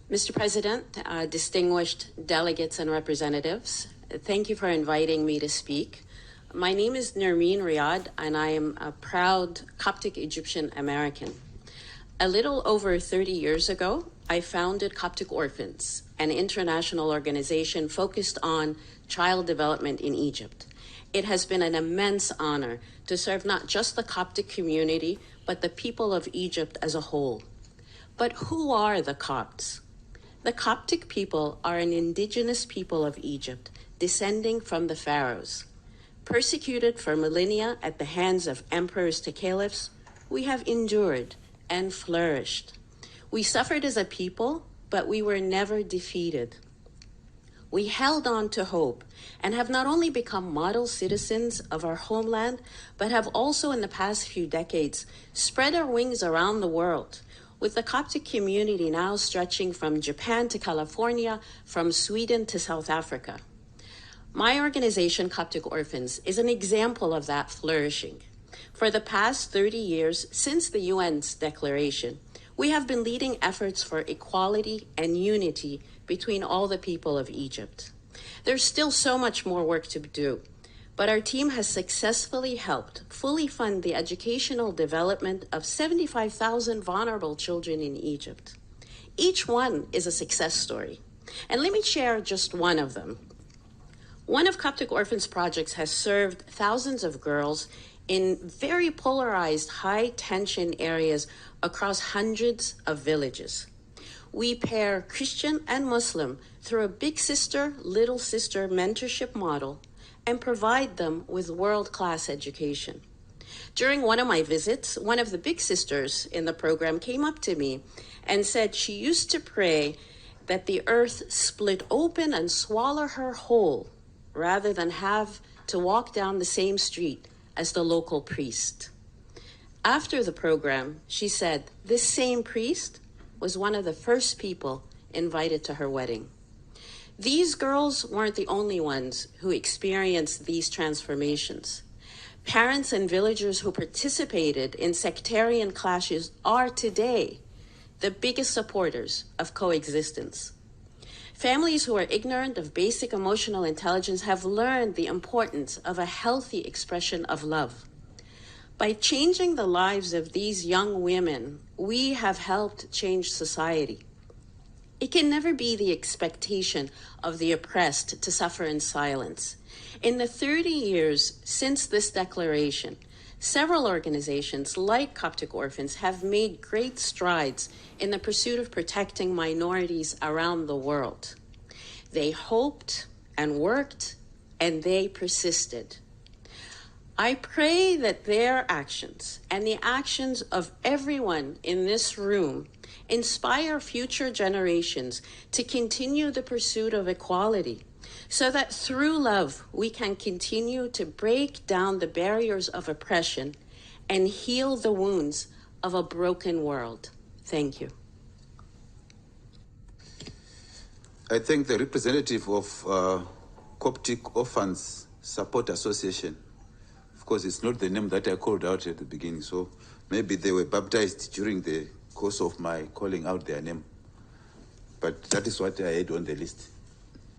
Mr. President, distinguished delegates and representatives, thank you for inviting me to speak. My name is Nermien Riad, and I am a proud Coptic Egyptian American. A little over 30 years ago, I founded Coptic Orphans, an international organization focused on child development in Egypt. It has been an immense honor to serve not just the Coptic community, but the people of Egypt as a whole. But who are the Copts? The Coptic people are an indigenous people of Egypt, descending from the pharaohs. Persecuted for millennia at the hands of emperors to caliphs, we have endured and flourished. We suffered as a people, but we were never defeated. We held on to hope and have not only become model citizens of our homeland, but have also in the past few decades spread our wings around the world, with the Coptic community now stretching from Japan to California, from Sweden to South Africa. My organization, Coptic Orphans, is an example of that flourishing. For the past 30 years, since the UN's declaration, we have been leading efforts for equality and unity between all the people of Egypt. There's still so much more work to do, but our team has successfully helped fully fund the educational development of 75,000 vulnerable children in Egypt. Each one is a success story, and let me share just one of them. One of Coptic Orphans' projects has served thousands of girls in very polarized, high-tension areas across hundreds of villages. We pair Christian and Muslim through a big sister, little sister mentorship model and provide them with world-class education. During one of my visits, one of the big sisters in the program came up to me and said she used to pray that the earth split open and swallow her whole rather than have to walk down the same street as the local priest. After the program, she said this same priest was one of the first people invited to her wedding. These girls weren't the only ones who experienced these transformations. Parents and villagers who participated in sectarian clashes are today the biggest supporters of coexistence. Families who are ignorant of basic emotional intelligence have learned the importance of a healthy expression of love. By changing the lives of these young women, we have helped change society. It can never be the expectation of the oppressed to suffer in silence. In the 30 years since this declaration, several organizations like Coptic Orphans have made great strides in the pursuit of protecting minorities around the world. They hoped and worked, and they persisted. I pray that their actions and the actions of everyone in this room inspire future generations to continue the pursuit of equality, so that through love we can continue to break down the barriers of oppression and heal the wounds of a broken world. Thank you. I thank the representative of Coptic Orphans Support Association. Of course, it's not the name that I called out at the beginning, so maybe they were baptized during the course of my calling out their name. But that is what I had on the list.